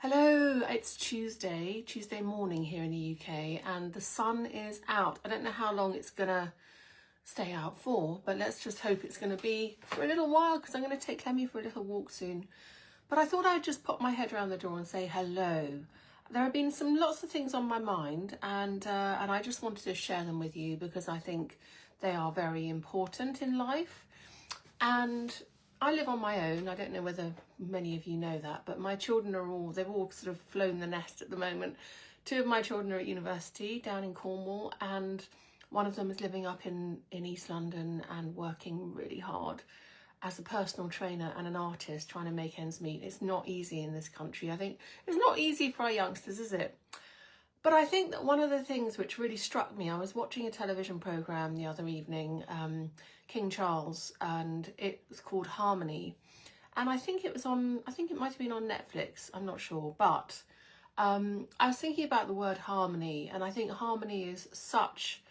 Hello, it's Tuesday morning here in the UK, and the sun is out. I don't know how long it's gonna stay out for, but let's just hope it's gonna be for a little while because I'm gonna take Clemmy for a little walk soon. But I thought I'd just pop my head around the door and say hello. There have been lots of things on my mind, and I just wanted to share them with you because I think they are very important in life. And I live on my own. I don't know whether many of you know that, but my children they've all sort of flown the nest at the moment. Two of my children are at university down in Cornwall, and one of them is living up in East London and working really hard as a personal trainer and an artist, trying to make ends meet. It's not easy in this country. I think it's not easy for our youngsters, is it? But I think that one of the things which really struck me, I was watching a television programme the other evening, King Charles, and it was called Harmony. And I think it might have been on Netflix, I'm not sure. But I was thinking about the word harmony, and I think harmony is such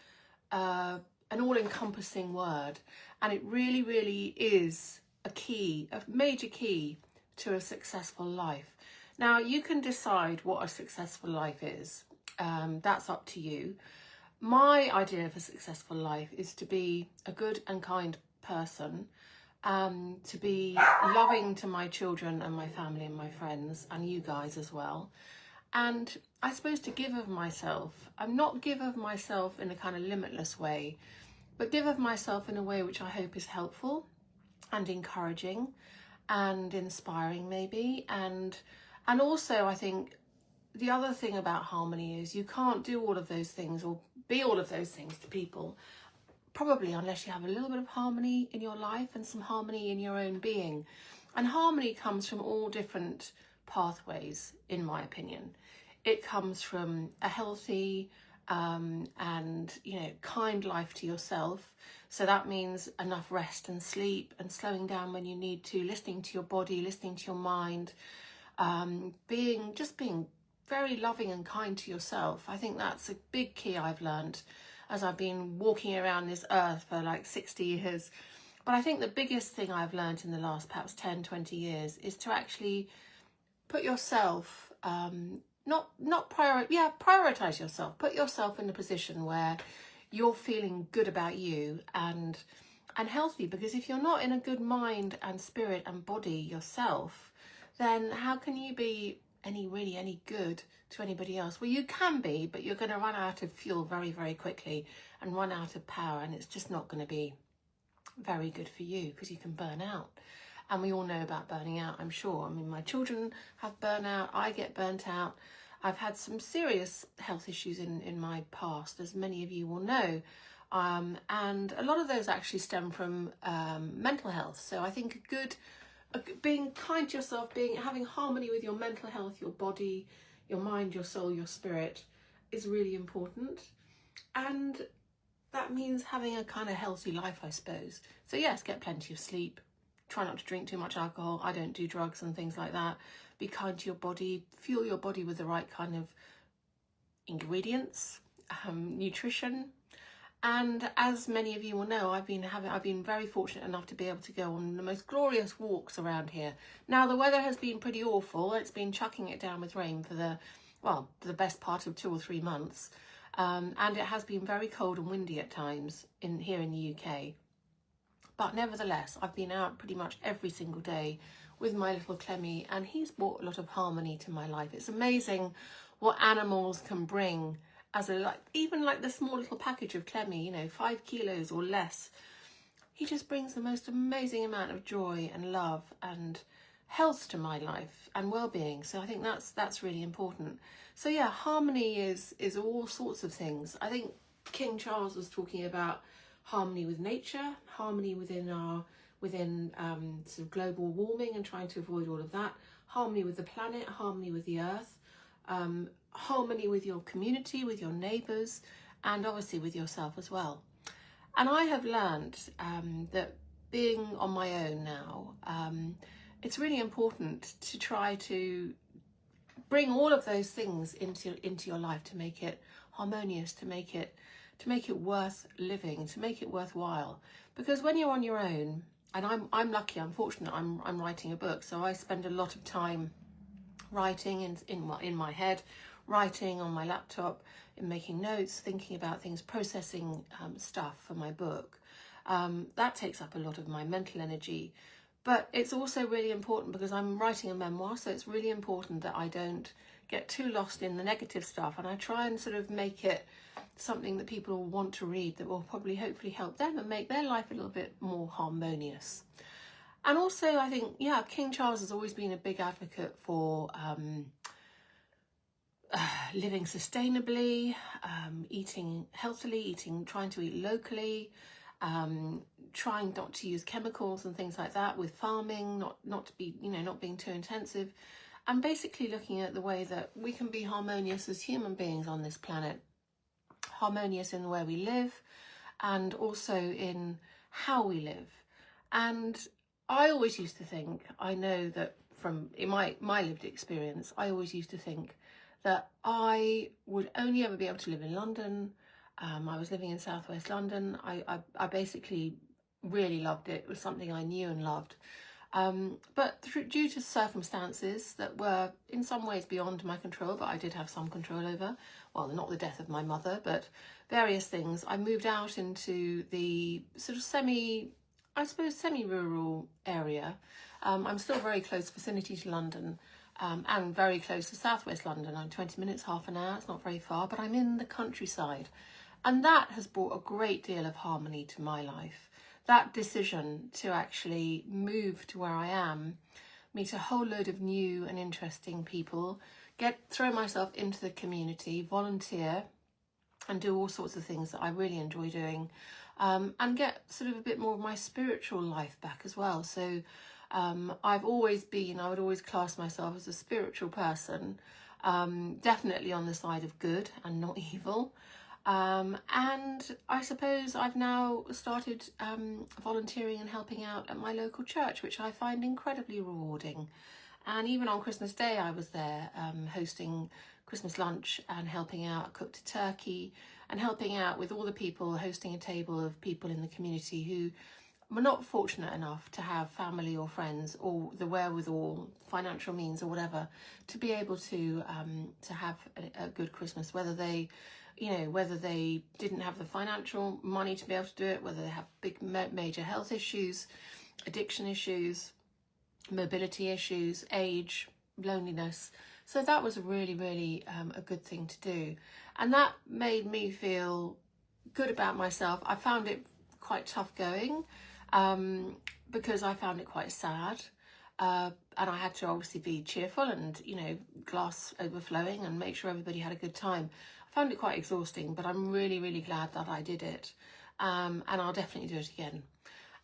an all-encompassing word. And it really, really is a major key to a successful life. Now, you can decide what a successful life is. That's up to you. My idea of a successful life is to be a good and kind person, to be loving to my children and my family and my friends and you guys as well. And I suppose to give of myself. I'm not give of myself in a kind of limitless way, but give of myself in a way which I hope is helpful and encouraging and inspiring maybe. And also I think the other thing about harmony is you can't do all of those things or be all of those things to people, probably unless you have a little bit of harmony in your life and some harmony in your own being. And harmony comes from all different pathways, in my opinion. It comes from a healthy and kind life to yourself. So that means enough rest and sleep and slowing down when you need to, listening to your body, listening to your mind, being very loving and kind to yourself. I think that's a big key I've learned as I've been walking around this earth for like 60 years. But I think the biggest thing I've learned in the last perhaps 10, 20 years is to actually put yourself, prioritize yourself. Put yourself in a position where you're feeling good about you and healthy. Because if you're not in a good mind and spirit and body yourself, then how can you be any good to anybody else? Well, you can be, but you're going to run out of fuel very, very quickly and run out of power, and it's just not going to be very good for you because you can burn out. And we all know about burning out, I'm sure. I mean, my children have burnout, I get burnt out. I've had some serious health issues in my past, as many of you will know. And a lot of those actually stem from mental health. So I think being kind to yourself, having harmony with your mental health, your body, your mind, your soul, your spirit is really important. And that means having a kind of healthy life, I suppose. So yes, get plenty of sleep. Try not to drink too much alcohol. I don't do drugs and things like that. Be kind to your body. Fuel your body with the right kind of ingredients, nutrition. And as many of you will know, I've been very fortunate enough to be able to go on the most glorious walks around here. Now, the weather has been pretty awful. It's been chucking it down with rain for the best part of 2 or 3 months. And it has been very cold and windy at times here in the UK. But nevertheless, I've been out pretty much every single day with my little Clemmy, and he's brought a lot of harmony to my life. It's amazing what animals can bring even the small little package of Clemmy, 5 kilos or less. He just brings the most amazing amount of joy and love and health to my life and well-being. So I think that's really important. So yeah, harmony is all sorts of things. I think King Charles was talking about harmony with nature, harmony within sort of global warming and trying to avoid all of that, harmony with the planet, harmony with the earth, harmony with your community, with your neighbours, and obviously with yourself as well. And I have learned that being on my own now, it's really important to try to bring all of those things into your life to make it harmonious, to make it worth living, to make it worthwhile. Because when you're on your own, and I'm lucky, I'm fortunate, I'm writing a book, so I spend a lot of time writing in my head, writing on my laptop, in making notes, thinking about things, processing stuff for my book. That takes up a lot of my mental energy. But it's also really important because I'm writing a memoir, so it's really important that I don't get too lost in the negative stuff, and I try and sort of make it something that people will want to read, that will probably hopefully help them and make their life a little bit more harmonious. And also I think, yeah, King Charles has always been a big advocate for living sustainably, eating healthily, trying to eat locally, trying not to use chemicals and things like that with farming, not to be, not being too intensive, and basically looking at the way that we can be harmonious as human beings on this planet, harmonious in the way we live and also in how we live. And I always used to think, I know that from in my lived experience, I always used to think that I would only ever be able to live in London. I was living in southwest London. I basically really loved it. It was something I knew and loved. But due to circumstances that were in some ways beyond my control, but I did have some control over, well, not the death of my mother, but various things, I moved out into the sort of semi-rural area. I'm still very close vicinity to London, and very close to southwest London. I'm 20 minutes, half an hour, it's not very far, but I'm in the countryside. And that has brought a great deal of harmony to my life. That decision to actually move to where I am, meet a whole load of new and interesting people, throw myself into the community, volunteer, and do all sorts of things that I really enjoy doing, and get sort of a bit more of my spiritual life back as well. So I would always class myself as a spiritual person, definitely on the side of good and not evil. And I suppose I've now started volunteering and helping out at my local church, which I find incredibly rewarding. And even on Christmas Day, I was there hosting Christmas lunch and helping out. I cooked a turkey and helping out with all the people, hosting a table of people in the community who were not fortunate enough to have family or friends or the wherewithal, financial means or whatever, to be able to have a good Christmas, whether they didn't have the financial money to be able to do it, whether they have big major health issues, addiction issues, mobility issues, age, loneliness. So that was really, really a good thing to do. And that made me feel good about myself. I found it quite tough going because I found it quite sad. And I had to obviously be cheerful and, glass overflowing and make sure everybody had a good time. I found it quite exhausting, but I'm really, really glad that I did it. And I'll definitely do it again.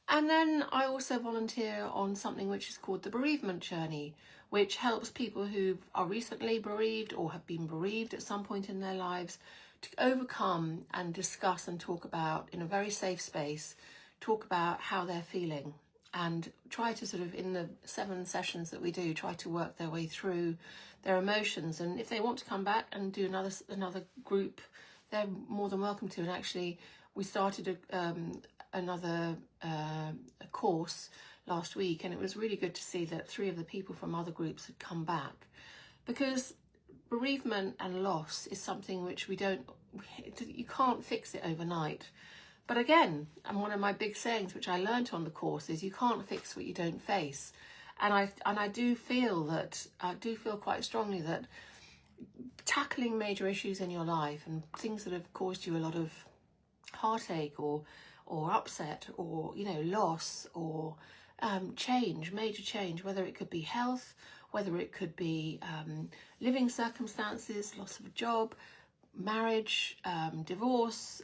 And then I also volunteer on something which is called the Bereavement Journey, which helps people who are recently bereaved or have been bereaved at some point in their lives to overcome and discuss and talk about, in a very safe space, talk about how they're feeling and try to sort of, in the 7 sessions that we do, try to work their way through their emotions. And if they want to come back and do another group, they're more than welcome to. And actually, we started another course last week, and it was really good to see that 3 of the people from other groups had come back, because bereavement and loss is something which you can't fix it overnight. But again, and one of my big sayings which I learnt on the course is, you can't fix what you don't face. And I do feel quite strongly that tackling major issues in your life and things that have caused you a lot of heartache or upset or loss or major change, whether it could be health, whether it could be living circumstances, loss of a job, marriage, divorce,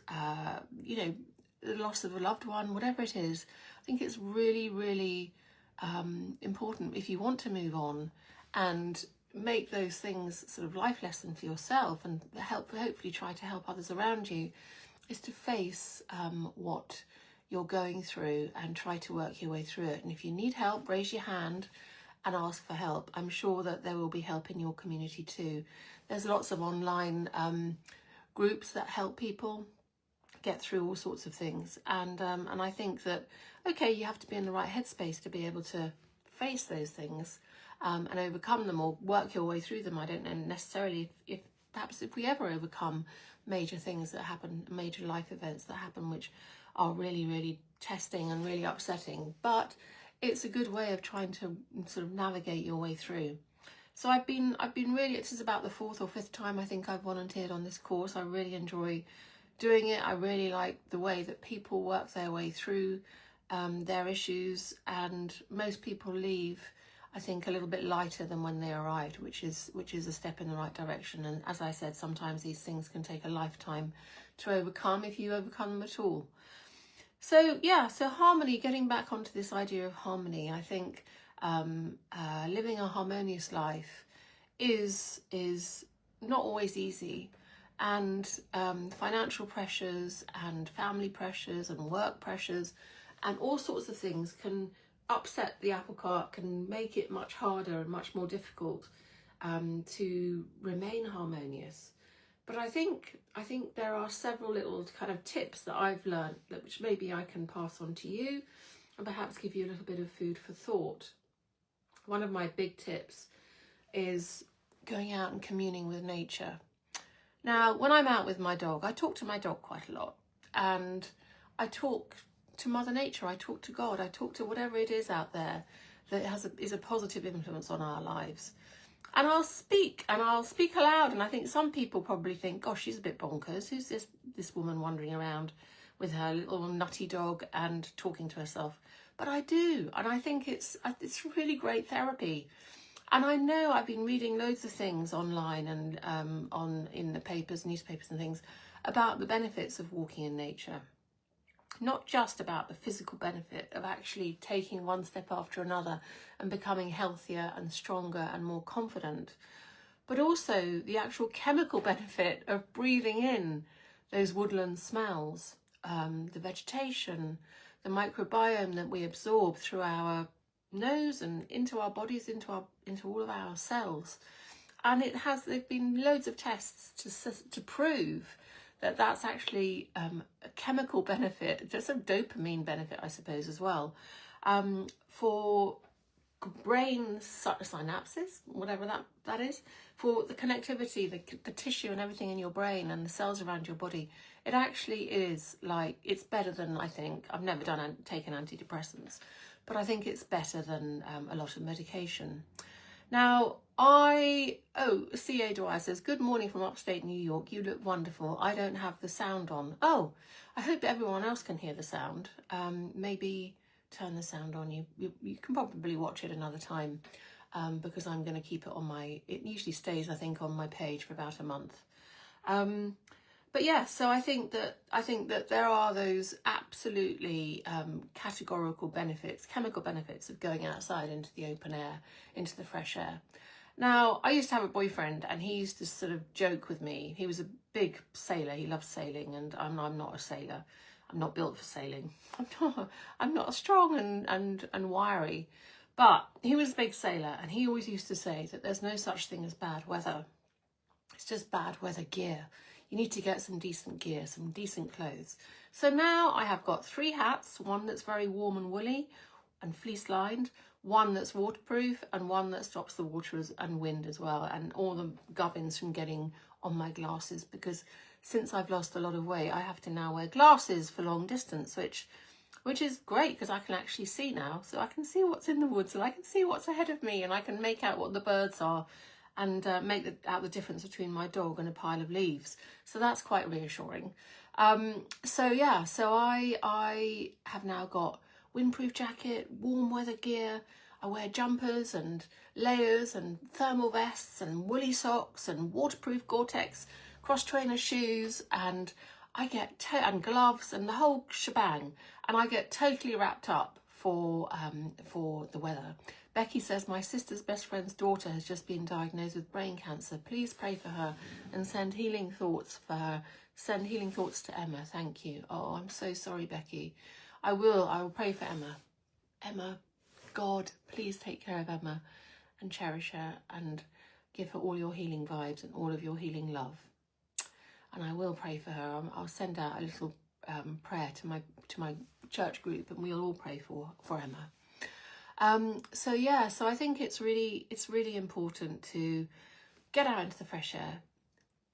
the loss of a loved one, whatever it is, I think it's really, really important, if you want to move on and make those things sort of life lesson for yourself and hopefully try to help others around you, is to face what you're going through and try to work your way through it. And if you need help, raise your hand and ask for help. I'm sure that there will be help in your community too. There's lots of online groups that help people get through all sorts of things. And I think that, okay, you have to be in the right headspace to be able to face those things. and overcome them or work your way through them. I don't know necessarily if perhaps if we ever overcome major things that happen, major life events that happen, which are really, really testing and really upsetting. But it's a good way of trying to sort of navigate your way through. So I've been really, this is about the 4th or 5th time I think I've volunteered on this course. I really enjoy doing it. I really like the way that people work their way through their issues, and most people leave, I think, a little bit lighter than when they arrived, which is a step in the right direction. And as I said, sometimes these things can take a lifetime to overcome, if you overcome them at all. So yeah, so harmony, getting back onto this idea of harmony, I think living a harmonious life is not always easy, and financial pressures and family pressures and work pressures and all sorts of things can upset the apple cart, can make it much harder and much more difficult to remain harmonious. But I think there are several little kind of tips that I've learned, which maybe I can pass on to you and perhaps give you a little bit of food for thought. One of my big tips is going out and communing with nature. Now, when I'm out with my dog, I talk to my dog quite a lot, and I talk to Mother Nature, I talk to God, I talk to whatever it is out there that is a positive influence on our lives. And I'll speak aloud, and I think some people probably think, gosh, she's a bit bonkers. Who's this woman wandering around with her little nutty dog and talking to herself? But I do, and I think it's really great therapy. And I know I've been reading loads of things online and in the papers, newspapers and things about the benefits of walking in nature. Not just about the physical benefit of actually taking one step after another and becoming healthier and stronger and more confident, but also the actual chemical benefit of breathing in those woodland smells, the vegetation, the microbiome that we absorb through our nose and into our bodies, into all of our cells. And there've been loads of tests to prove that that's actually a chemical benefit, just a dopamine benefit, I suppose, as well, for brain synapses, whatever that is, for the connectivity, the tissue and everything in your brain and the cells around your body. It actually is it's better than, I think, I've never taken antidepressants, but I think it's better than a lot of medication. Now, C.A. Dwyer says, good morning from upstate New York. You look wonderful. I don't have the sound on. Oh, I hope everyone else can hear the sound. Maybe turn the sound on. You can probably watch it another time because I'm going to keep it on it usually stays, I think, on my page for about a month. But yeah, so I think that there are those absolutely categorical benefits, chemical benefits of going outside into the open air, into the fresh air. Now, I used to have a boyfriend, and he used to sort of joke with me. He was a big sailor. He loved sailing, and I'm not a sailor. I'm not built for sailing. I'm not strong and wiry. But he was a big sailor, and he always used to say that there's no such thing as bad weather. It's just bad weather gear. You need to get some decent gear, some decent clothes. So now I have got 3 hats, one that's very warm and woolly and fleece lined, one that's waterproof, and one that stops the water and wind as well, and all the gubbins from getting on my glasses, because since I've lost a lot of weight, I have to now wear glasses for long distance, which is great because I can actually see now. So I can see what's in the woods, and I can see what's ahead of me, and I can make out what the birds are, and make out the difference between my dog and a pile of leaves. So that's quite reassuring. So I have now got windproof jacket, warm weather gear. I wear jumpers and layers and thermal vests and woolly socks and waterproof Gore-Tex cross-trainer shoes, and I get and gloves and the whole shebang, and I get totally wrapped up for the weather. Becky says, my sister's best friend's daughter has just been diagnosed with brain cancer. Please pray for her and send healing thoughts for her. Send healing thoughts to Emma. Thank you. Oh, I'm so sorry, Becky. I will pray for Emma. Emma, God, please take care of Emma and cherish her and give her all your healing vibes and all of your healing love. And I will pray for her. I'll send out a little prayer to my church group, and we'll all pray for Emma. So yeah, so I think it's really important to get out into the fresh air,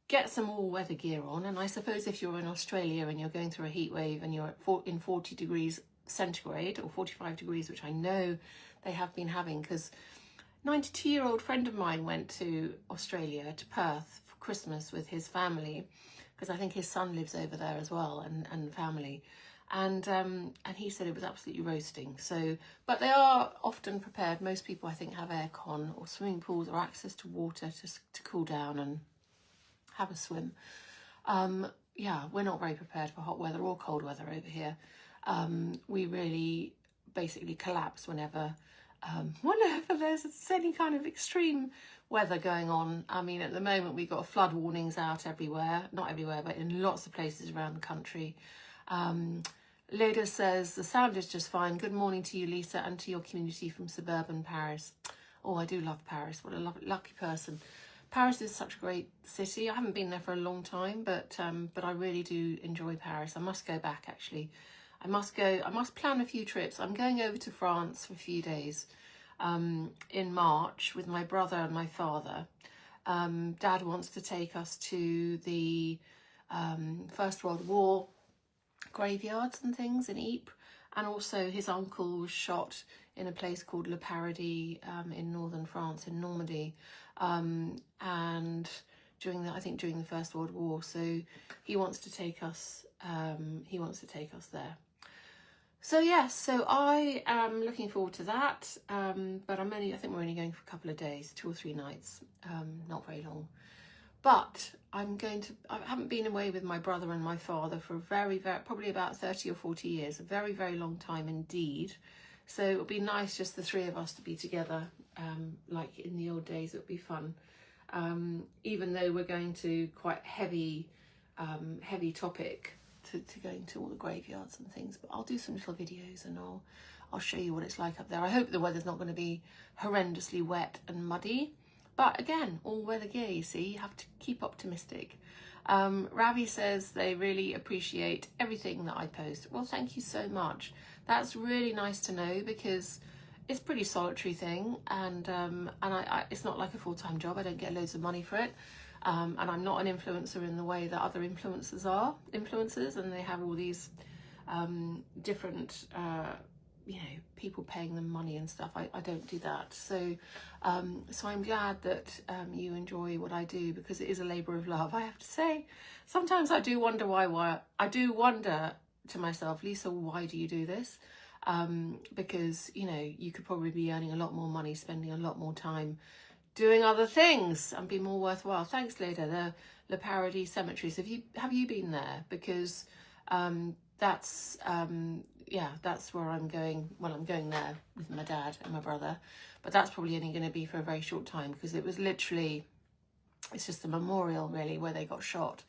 get some all weather gear on. And I suppose if you're in Australia and you're going through a heat wave and you're in 40 degrees centigrade or 45 degrees, which I know they have been having, because 92-year-old friend of mine went to Australia, to Perth, for Christmas with his family, because I think his son lives over there as well, and family. And he said it was absolutely roasting. So, but they are often prepared. Most people, I think, have aircon or swimming pools or access to water to cool down and have a swim. Yeah, we're not very prepared for hot weather or cold weather over here. We really basically collapse whenever there's any kind of extreme weather going on. I mean, at the moment we've got flood warnings out everywhere, not everywhere, but in lots of places around the country. Leda says, the sound is just fine. Good morning to you, Lisa, and to your community from suburban Paris. Oh, I do love Paris. What a lucky person. Paris is such a great city. I haven't been there for a long time, but I really do enjoy Paris. I must go back, actually. I must plan a few trips. I'm going over to France for a few days in March with my brother and my father. Dad wants to take us to the First World War graveyards and things in Ypres, and also his uncle was shot in a place called Le Paradis in northern France, in Normandy, and during the First World War. So he wants to take us there. So yes, so I am looking forward to that, but I think we're only going for a couple of days, 2 or 3 nights, not very long. But I haven't been away with my brother and my father for probably about 30 or 40 years, a very, very long time indeed. So it would be nice just the 3 of us to be together, like in the old days. It would be fun, even though we're going to quite heavy topic to going to all the graveyards and things. But I'll do some little videos and I'll show you what it's like up there. I hope the weather's not going to be horrendously wet and muddy. But again, all weather gear, you see, you have to keep optimistic. Ravi says they really appreciate everything that I post. Well, thank you so much. That's really nice to know, because it's a pretty solitary thing, and I it's not like a full-time job. I don't get loads of money for it, and I'm not an influencer in the way that other influencers are influencers, and they have all these different people paying them money and stuff. I don't do that. So I'm glad that you enjoy what I do, because it is a labour of love, I have to say. Sometimes I do wonder why I do wonder to myself, Lisa, why do you do this? Because you could probably be earning a lot more money, spending a lot more time doing other things and be more worthwhile. Thanks, Leda. The Le Paradis cemeteries. Have you been there? Because that's where I'm going. Well, I'm going there with my dad and my brother, but that's probably only going to be for a very short time, because it was literally, it's just a memorial really where they got shot,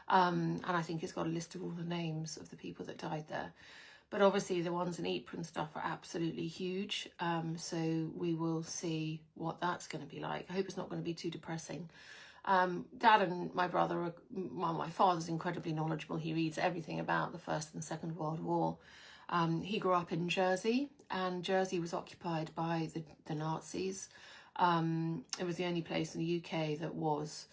and I think it's got a list of all the names of the people that died there. But obviously the ones in Ypres and stuff are absolutely huge, so we will see what that's going to be like. I hope it's not going to be too depressing. Dad and my brother my father's incredibly knowledgeable. He reads everything about the First and Second World War. He grew up in Jersey, and Jersey was occupied by the Nazis. It was the only place in the UK that was,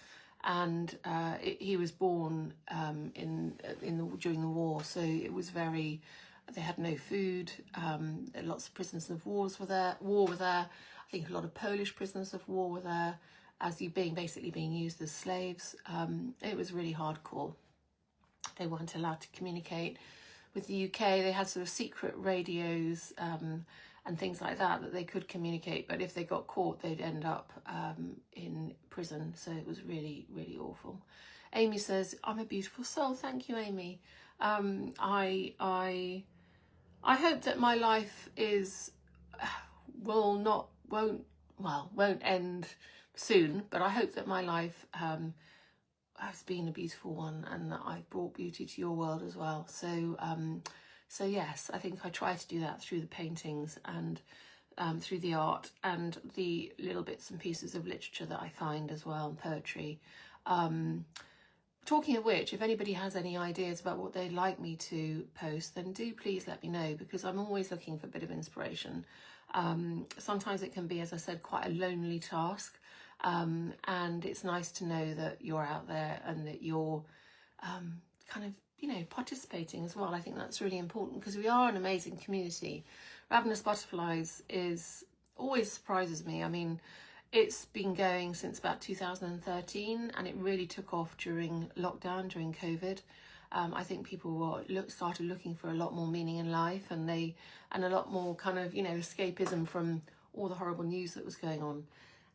and he was born during the war, so it was very. They had no food. Lots of prisoners of war were there. I think a lot of Polish prisoners of war were there, as basically being used as slaves. It was really hardcore. They weren't allowed to communicate with the UK. They had sort of secret radios and things like that they could communicate, but if they got caught, they'd end up in prison. So it was really, really awful. Amy says, "I'm a beautiful soul." Thank you, Amy. I hope that my life won't end soon, but I hope that my life has been a beautiful one, and that I've brought beauty to your world as well. So yes, I think I try to do that through the paintings and through the art and the little bits and pieces of literature that I find as well, and poetry. Talking of which, if anybody has any ideas about what they'd like me to post, then do please let me know, because I'm always looking for a bit of inspiration. Sometimes it can be, as I said, quite a lonely task. And it's nice to know that you're out there and that you're kind of, you know, participating as well. I think that's really important because we are an amazing community. Ravenous Butterflies always surprises me. I mean, it's been going since about 2013 and it really took off during lockdown, during COVID. I think people started looking for a lot more meaning in life and a lot more kind of, you know, escapism from all the horrible news that was going on.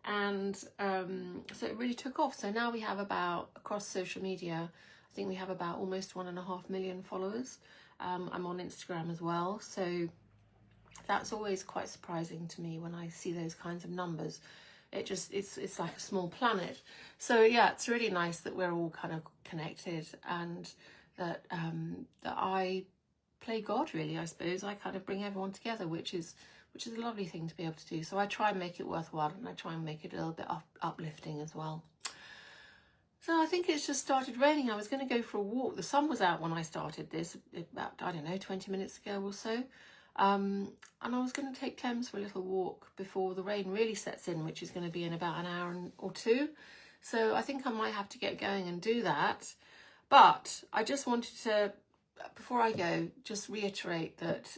And so it really took off. So now we have about, across social media, I think we have about almost 1.5 million followers. I'm on Instagram as well. So that's always quite surprising to me when I see those kinds of numbers. It's like a small planet. So yeah, it's really nice that we're all kind of connected and that I play God, really, I suppose. I kind of bring everyone together, which is a lovely thing to be able to do. So I try and make it worthwhile and I try and make it a little bit uplifting as well. So I think it's just started raining. I was going to go for a walk. The sun was out when I started this, about, I don't know, 20 minutes ago or so. And I was going to take Clems for a little walk before the rain really sets in, which is going to be in about an hour or two. So I think I might have to get going and do that. But I just wanted to, before I go, just reiterate that,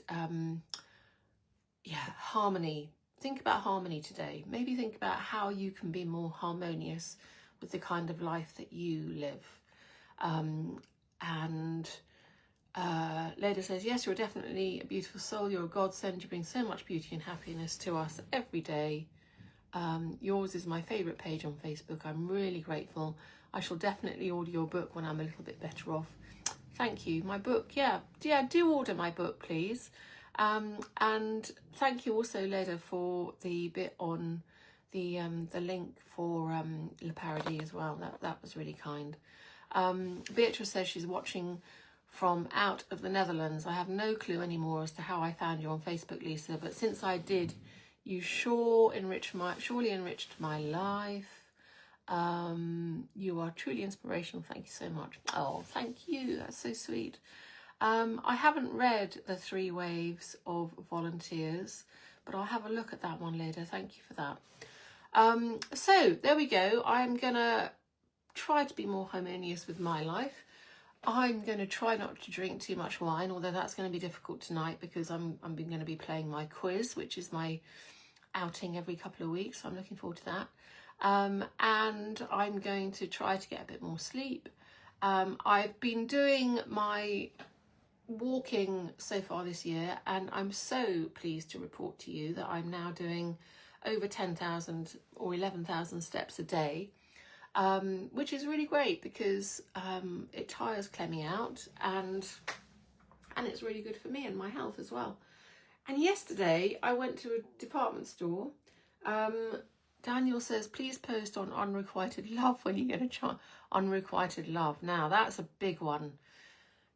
harmony. Think about harmony today. Maybe think about how you can be more harmonious with the kind of life that you live. Leda says, yes, you're definitely a beautiful soul. You're a godsend. You bring so much beauty and happiness to us every day. Yours is my favourite page on Facebook. I'm really grateful. I shall definitely order your book when I'm a little bit better off. Thank you. My book, yeah, do order my book, please. And thank you also, Leda, for the bit on the link for Le Paradis as well. That was really kind. Beatrice says she's watching from out of the Netherlands. I have no clue anymore as to how I found you on Facebook, Lisa, but since I did, you surely enriched my life. You are truly inspirational. Thank you so much. Oh, thank you. That's so sweet. I haven't read The 3 Waves of Volunteers, but I'll have a look at that one later. Thank you for that. So there we go. I'm going to try to be more harmonious with my life. I'm going to try not to drink too much wine, although that's going to be difficult tonight because I'm going to be playing my quiz, which is my outing every couple of weeks. So I'm looking forward to that. And I'm going to try to get a bit more sleep. I've been doing my walking so far this year, and I'm so pleased to report to you that I'm now doing over 10,000 or 11,000 steps a day. Which is really great because it tires Clemmy out and it's really good for me and my health as well. And yesterday I went to a department store. Daniel says, please post on unrequited love when you get a chance. Unrequited love. Now that's a big one,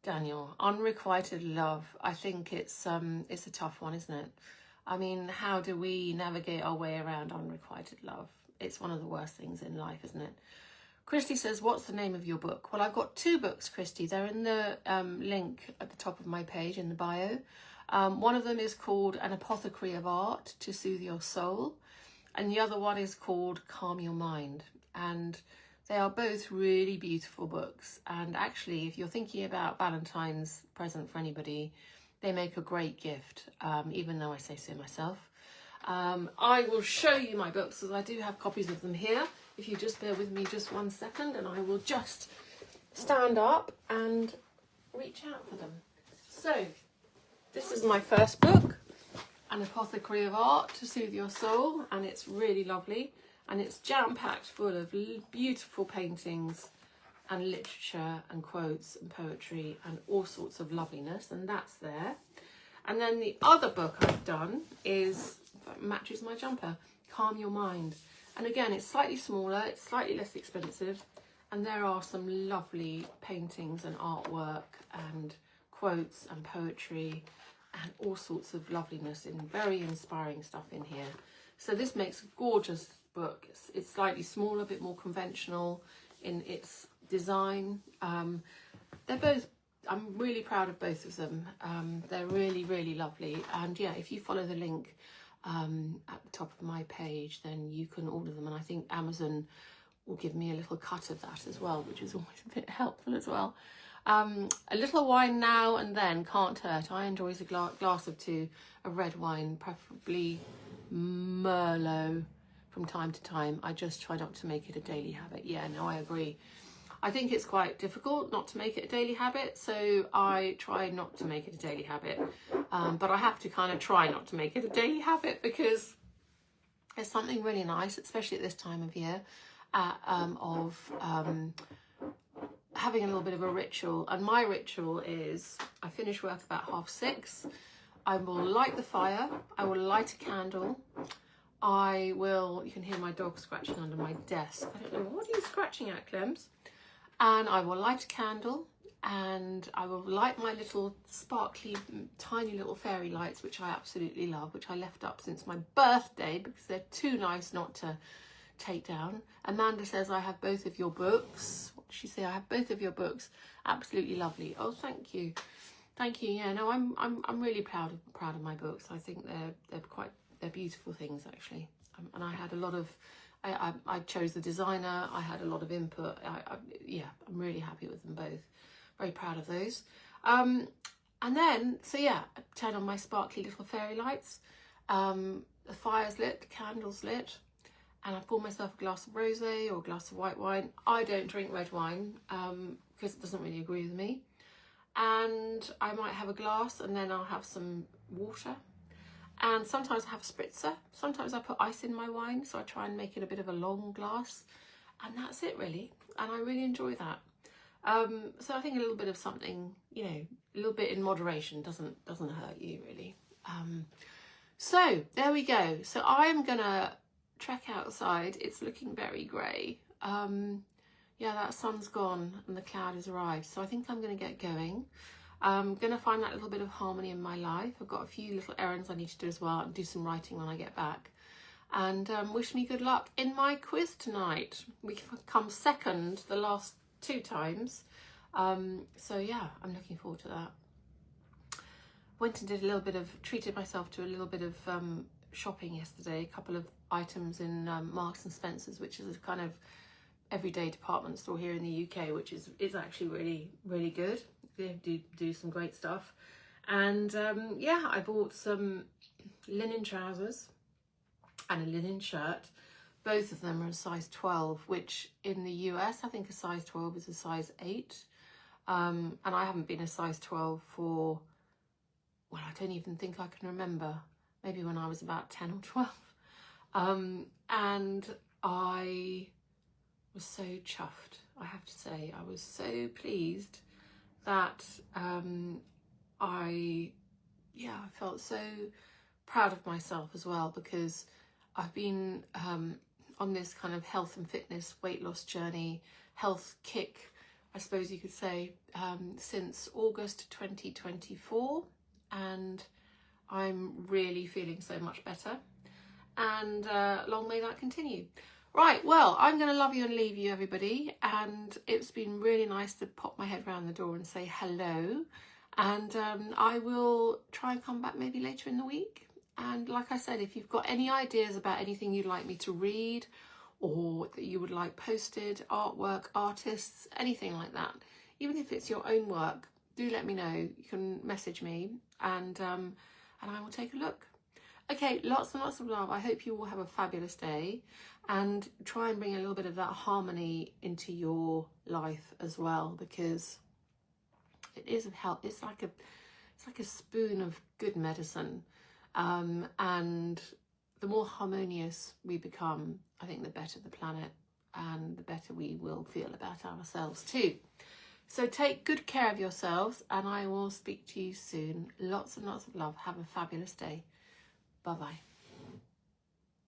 Daniel. Unrequited love. I think it's a tough one, isn't it? I mean, how do we navigate our way around unrequited love? It's one of the worst things in life, isn't it? Christy says, what's the name of your book? Well, I've got 2 books, Christy. They're in the link at the top of my page in the bio. One of them is called An Apothecary of Art to Soothe Your Soul. And the other one is called Calm Your Mind. And they are both really beautiful books. And actually, if you're thinking about Valentine's present for anybody, they make a great gift, even though I say so myself. I will show you my books, as I do have copies of them here. If you just bear with me just 1 second, and I will just stand up and reach out for them. So, this is my first book, An Apothecary of Art to Soothe Your Soul, and it's really lovely. And it's jam-packed full of beautiful paintings and literature and quotes and poetry and all sorts of loveliness, and that's there. And then the other book I've done is, matches my jumper, Calm Your Mind. And again, it's slightly smaller, it's slightly less expensive, and there are some lovely paintings and artwork and quotes and poetry and all sorts of loveliness and very inspiring stuff in here. So this makes a gorgeous book. It's slightly smaller, a bit more conventional in its design. They're both, I'm really proud of both of them. They're really, really lovely. And yeah, if you follow the link at the top of my page, then you can order them. And I think Amazon will give me a little cut of that as well, which is always a bit helpful as well. A little wine now and then can't hurt. I enjoy a glass of two of red wine, preferably Merlot, from time to time. I just try not to make it a daily habit. Yeah, no, I agree. I think it's quite difficult not to make it a daily habit, so I try not to make it a daily habit. But I have to kind of try not to make it a daily habit, because there's something really nice, especially at this time of year, of having a little bit of a ritual. And my ritual is, I finish work about 6:30. I will light the fire. I will light a candle. I will, you can hear my dog scratching under my desk. I don't know, what are you scratching at, Clems? And I will light a candle, and I will light my little sparkly, tiny little fairy lights, which I absolutely love, which I left up since my birthday because they're too nice not to take down. Amanda says, I have both of your books. What did she say? I have both of your books. Absolutely lovely. Oh, thank you. Thank you. Yeah, no, I'm really proud of my books. I think they're beautiful things, actually. And I had a lot of, I chose the designer. I had a lot of input. Yeah, I'm really happy with them both. Very proud of those. And then, so yeah, I turn on my sparkly little fairy lights. The fire's lit, the candle's lit, and I pour myself a glass of rosé or a glass of white wine. I don't drink red wine because it doesn't really agree with me. And I might have a glass, and then I'll have some water. And sometimes I have a spritzer. Sometimes I put ice in my wine, so I try and make it a bit of a long glass. And that's it, really. And I really enjoy that. So I think a little bit of something, you know, a little bit in moderation doesn't hurt you, really. So there we go. So I'm gonna trek outside. It's looking very grey. Yeah, that sun's gone and the cloud has arrived. So I think I'm gonna get going. I'm gonna find that little bit of harmony in my life. I've got a few little errands I need to do as well, and do some writing when I get back. And wish me good luck in my quiz tonight. We come second the last 2 times. So yeah, I'm looking forward to that. Went and did a little bit of, treated myself to a little bit of shopping yesterday. A couple of items in Marks and Spencer's, which is a kind of everyday department store here in the UK, which is actually really good. They do some great stuff. And yeah, I bought some linen trousers and a linen shirt. Both of them are a size 12, which in the US, I think a size 12 is a size 8. And I haven't been a size 12 for, well, I don't even think I can remember. Maybe when I was about 10 or 12. And I was so chuffed, I have to say. I was so pleased that I felt so proud of myself as well, because I've been on this kind of health and fitness weight loss journey, health kick, I suppose you could say, since August 2024, and I'm really feeling so much better, and long may that continue. Right, well, I'm going to love you and leave you, everybody, and it's been really nice to pop my head around the door and say hello, and I will try and come back maybe later in the week. And like I said, if you've got any ideas about anything you'd like me to read, or that you would like posted, artwork, artists, anything like that, even if it's your own work, do let me know. You can message me, and I will take a look. Okay, lots and lots of love. I hope you all have a fabulous day, and try and bring a little bit of that harmony into your life as well, because it is help. It's like a spoon of good medicine, and the more harmonious we become, I think the better the planet, and the better we will feel about ourselves too. So take good care of yourselves, and I will speak to you soon. Lots and lots of love. Have a fabulous day. Bye-bye.